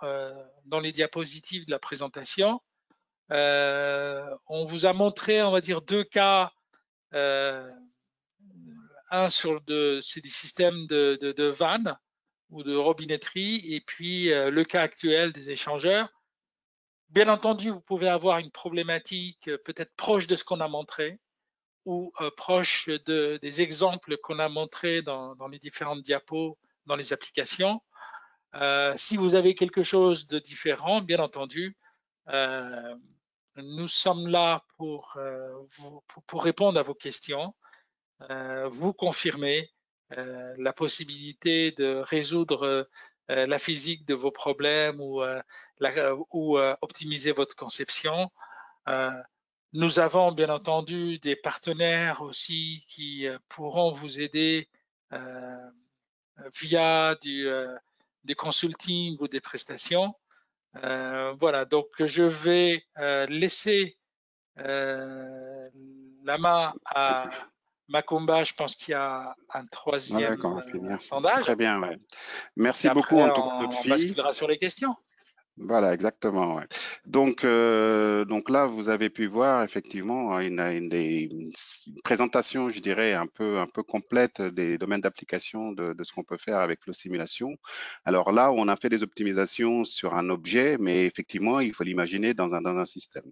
les diapositives de la présentation. On vous a montré, on va dire, 2 cas. Un c'est des systèmes de vannes ou de robinetterie, et puis le cas actuel des échangeurs. Bien entendu, vous pouvez avoir une problématique peut-être proche de ce qu'on a montré ou proche des exemples qu'on a montrés dans les différentes diapos, dans les applications. Si vous avez quelque chose de différent, bien entendu, nous sommes là pour répondre à vos questions, vous confirmer la possibilité de résoudre la physique de vos problèmes ou optimiser votre conception. Nous avons bien entendu des partenaires aussi qui pourront vous aider via des consulting ou des prestations. Voilà, donc je vais laisser la main à Macumba. Je pense qu'il y a un troisième sondage. Très bien, ouais. Merci Et beaucoup après, en tout cas, on Lotfi. basculera sur les questions. Voilà, exactement. Ouais. Donc là, vous avez pu voir effectivement une présentation, je dirais, un peu complète des domaines d'application de ce qu'on peut faire avec Flow Simulation. Alors là, on a fait des optimisations sur un objet, mais effectivement, il faut l'imaginer dans un système.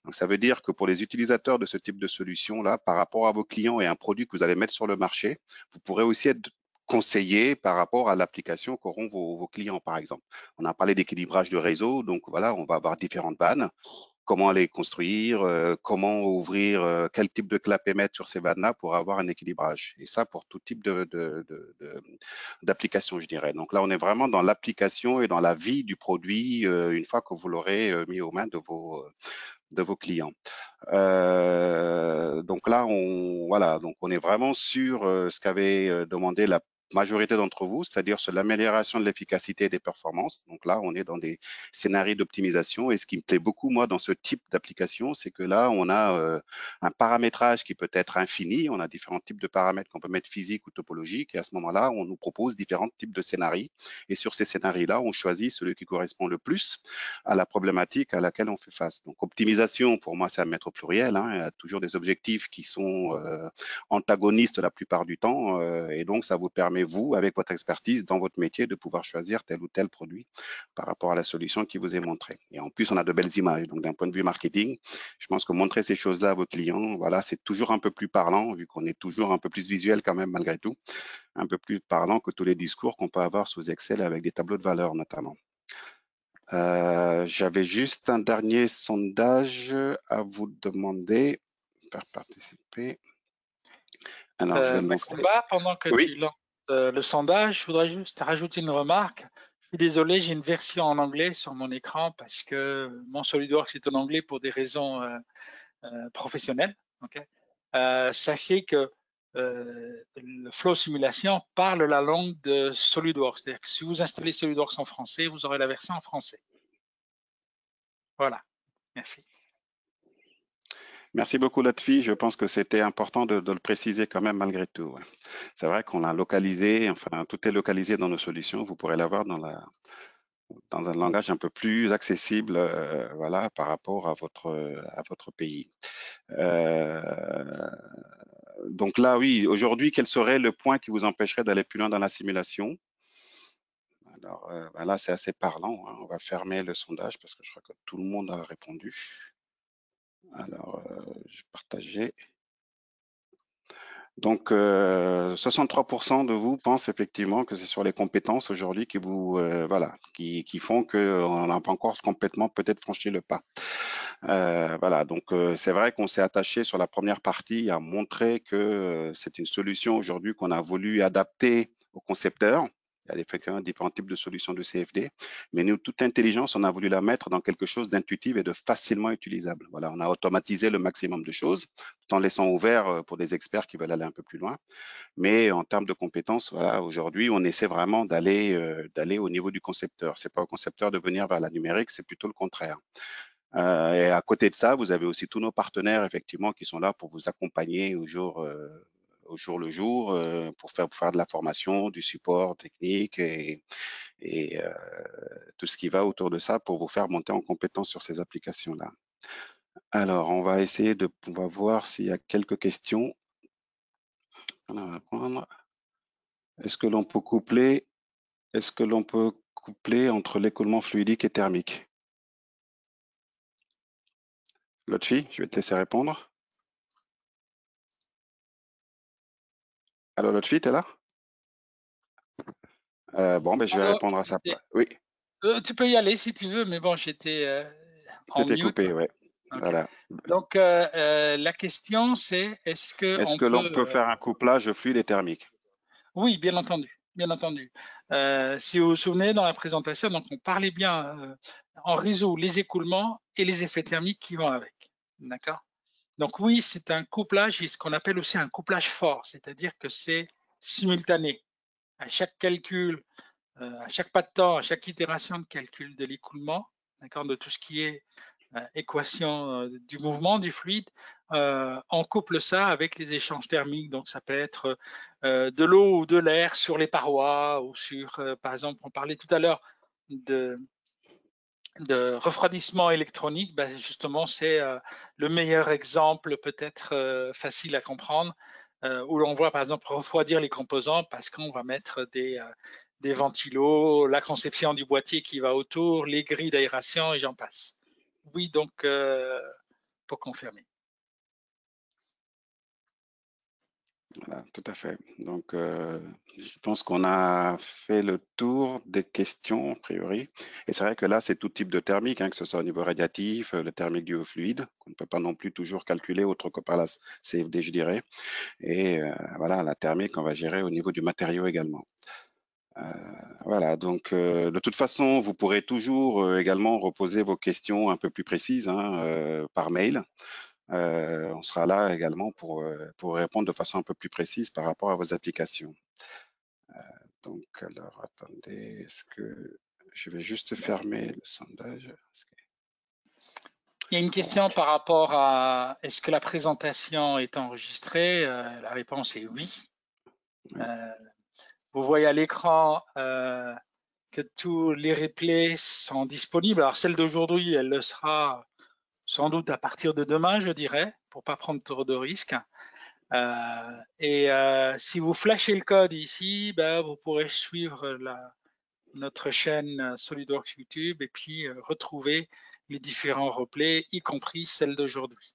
Donc ça veut dire que pour les utilisateurs de ce type de solution-là, par rapport à vos clients et un produit que vous allez mettre sur le marché, vous pourrez aussi être conseillé par rapport à l'application qu'auront vos clients, par exemple. On a parlé d'équilibrage de réseau, donc voilà, on va avoir différentes vannes. Comment les construire, comment ouvrir, quel type de clap émettre sur ces vannes-là pour avoir un équilibrage. Et ça pour tout type d'application, je dirais. Donc là, on est vraiment dans l'application et dans la vie du produit une fois que vous l'aurez mis aux mains de vos clients. Donc là, donc on est vraiment sur ce qu'avait demandé la majorité d'entre vous, c'est-à-dire sur l'amélioration de l'efficacité des performances. Donc là, on est dans des scénarios d'optimisation. Et ce qui me plaît beaucoup, moi, dans ce type d'application, c'est que là, on a un paramétrage qui peut être infini. On a différents types de paramètres qu'on peut mettre physiques ou topologiques. Et à ce moment-là, on nous propose différents types de scénarios. Et sur ces scénarios-là, on choisit celui qui correspond le plus à la problématique à laquelle on fait face. Donc, optimisation, pour moi, c'est à mettre au pluriel. Il y a toujours des objectifs qui sont antagonistes la plupart du temps. Et donc, ça vous permet, vous, avec votre expertise dans votre métier, de pouvoir choisir tel ou tel produit par rapport à la solution qui vous est montrée. Et en plus, on a de belles images. Donc, d'un point de vue marketing, je pense que montrer ces choses-là à vos clients, voilà, c'est toujours un peu plus parlant, vu qu'on est toujours un peu plus visuel quand même, malgré tout, un peu plus parlant que tous les discours qu'on peut avoir sous Excel avec des tableaux de valeur notamment. J'avais juste un dernier sondage à vous demander. Faire participer. Alors, je vais le lancer. Macumba, pendant que Oui. tu lances le sondage, je voudrais juste rajouter une remarque. Je suis désolé, j'ai une version en anglais sur mon écran parce que mon SolidWorks est en anglais pour des raisons professionnelles. Okay. Sachez que le Flow Simulation parle la langue de SolidWorks. C'est-à-dire que si vous installez SolidWorks en français, vous aurez la version en français. Voilà, merci. Merci beaucoup, Lotfi. Je pense que c'était important de le préciser quand même malgré tout. Ouais. C'est vrai qu'on l'a localisé, enfin, tout est localisé dans nos solutions. Vous pourrez l'avoir dans un langage un peu plus accessible, voilà, par rapport à votre pays. Donc là, oui, aujourd'hui, quel serait le point qui vous empêcherait d'aller plus loin dans la simulation? Alors là, c'est assez parlant. Hein. On va fermer le sondage parce que je crois que tout le monde a répondu. Alors, je vais partager. Donc, 63% de vous pensent effectivement que c'est sur les compétences aujourd'hui qui qui font qu'on n'a pas encore complètement peut-être franchi le pas. Voilà, donc c'est vrai qu'on s'est attaché sur la première partie à montrer que c'est une solution aujourd'hui qu'on a voulu adapter aux concepteurs. Il y a différents types de solutions de CFD, mais nous, toute intelligence, on a voulu la mettre dans quelque chose d'intuitif et de facilement utilisable. Voilà, on a automatisé le maximum de choses, tout en laissant ouvert pour des experts qui veulent aller un peu plus loin. Mais en termes de compétences, voilà, aujourd'hui, on essaie vraiment d'aller au niveau du concepteur. C'est pas au concepteur de venir vers la numérique, c'est plutôt le contraire. Et à côté de ça, vous avez aussi tous nos partenaires, effectivement, qui sont là pour vous accompagner au jour le jour, pour faire de la formation, du support technique et tout ce qui va autour de ça pour vous faire monter en compétence sur ces applications-là. Alors, on va voir s'il y a quelques questions. On va prendre. Est-ce que l'on peut coupler entre l'écoulement fluidique et thermique? Lotfi, je vais te laisser répondre. Allô, Lotfi, t'es là? Bon, ben, je vais répondre à ça. Oui, Tu peux y aller si tu veux, mais bon, j'étais en t'étais mute. coupé, ouais. Okay. Voilà. Donc, la question, c'est est-ce que l'on peut faire un couplage fluide et thermique? Oui, bien entendu, bien entendu. Si vous vous souvenez, dans la présentation, donc on parlait bien en réseau les écoulements et les effets thermiques qui vont avec. D'accord? Donc oui, c'est un couplage, et ce qu'on appelle aussi un couplage fort, c'est-à-dire que c'est simultané. À chaque calcul, à chaque pas de temps, à chaque itération de calcul de l'écoulement, d'accord, de tout ce qui est équation du mouvement du fluide, on couple ça avec les échanges thermiques. Donc ça peut être de l'eau ou de l'air sur les parois ou sur, par exemple, on parlait tout à l'heure de refroidissement électronique. Ben justement, c'est le meilleur exemple, peut-être facile à comprendre, où l'on voit par exemple refroidir les composants parce qu'on va mettre des ventilos, la conception du boîtier qui va autour, les grilles d'aération et j'en passe. Oui, donc pour confirmer. Voilà, tout à fait. Donc, je pense qu'on a fait le tour des questions, a priori. Et c'est vrai que là, c'est tout type de thermique, hein, que ce soit au niveau radiatif, le thermique du haut fluide, qu'on ne peut pas non plus toujours calculer autre que par la CFD, je dirais. Et voilà, la thermique, on va gérer au niveau du matériau également. Voilà, donc de toute façon, vous pourrez toujours également reposer vos questions un peu plus précises par mail. On sera là également pour répondre de façon un peu plus précise par rapport à vos applications. Donc, alors, attendez, est-ce que je vais juste fermer le sondage? Il y a une Bon, question par rapport à est-ce que la présentation est enregistrée? La réponse est oui. oui, Vous voyez à l'écran que tous les replays sont disponibles. Alors celle d'aujourd'hui, elle le sera sans doute à partir de demain, je dirais, pour pas prendre trop de risques. Si vous flashez le code ici, ben, vous pourrez suivre notre chaîne SolidWorks YouTube et puis retrouver les différents replays, y compris celle d'aujourd'hui.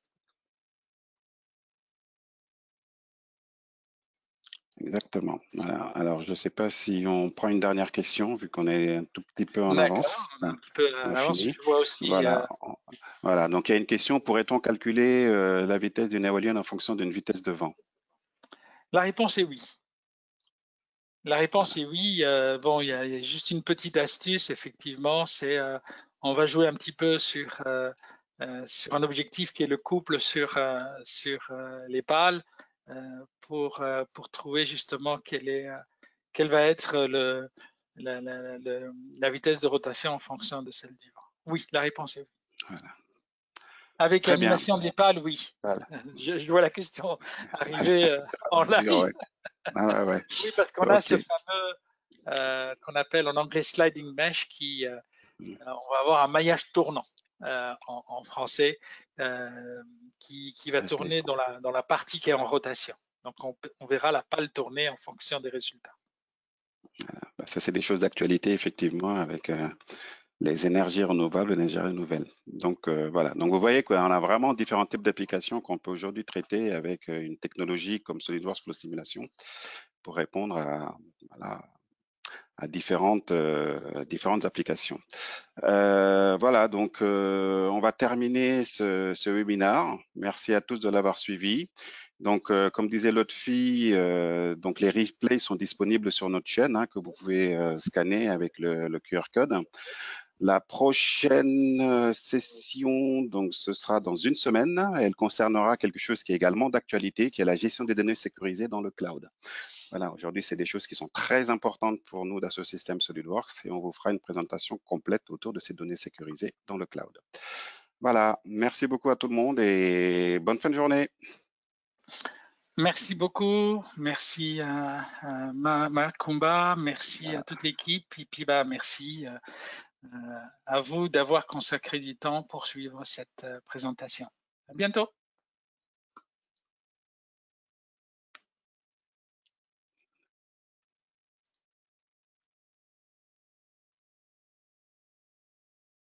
exactement. Voilà. Alors, je ne sais pas si on prend une dernière question, vu qu'on est un tout petit peu en avance. D'accord, on est un Enfin, petit peu on a en avance. fini. Je vois aussi. Voilà. Voilà. Donc, il y a une question, pourrait-on calculer la vitesse d'une éolienne en fonction d'une vitesse de vent? La réponse est oui. La réponse Voilà. est oui. Bon, il y a juste une petite astuce, effectivement, c'est on va jouer un petit peu sur un objectif qui est le couple sur les pales pour trouver justement quelle va être la vitesse de rotation en fonction de celle du vent. Oui, la réponse est oui. Voilà. Avec Très bien. l'animation des pales, oui. Voilà. Je vois la question Voilà. arriver en Sûr, live. ouais. Ah ouais, ouais. Oui, parce qu'on a Ok. ce fameux qu'on appelle en anglais sliding mesh qui, Mm. on va avoir un maillage tournant en français qui va Ah, je tourner descends. dans la partie qui est en rotation. Donc on verra la pale tourner en fonction des résultats. Bah, ça, c'est des choses d'actualité, effectivement, avec les énergies renouvelables, les énergies nouvelles. Donc, voilà. Donc, vous voyez qu'on a vraiment différents types d'applications qu'on peut aujourd'hui traiter avec une technologie comme SolidWorks Flow Simulation pour répondre voilà, à différentes applications. Voilà, donc on va terminer ce webinaire. Merci à tous de l'avoir suivi. Donc, comme disait l'autre fille, donc les replays sont disponibles sur notre chaîne que vous pouvez scanner avec le QR code. La prochaine session, donc, ce sera dans une semaine. Elle concernera quelque chose qui est également d'actualité, qui est la gestion des données sécurisées dans le cloud. Voilà, aujourd'hui, c'est des choses qui sont très importantes pour nous d'Asso Systèmes SolidWorks et on vous fera une présentation complète autour de ces données sécurisées dans le cloud. Voilà, merci beaucoup à tout le monde et bonne fin de journée. Merci beaucoup, merci à Makumba, merci à toute l'équipe et puis bah, merci à vous d'avoir consacré du temps pour suivre cette présentation. À bientôt.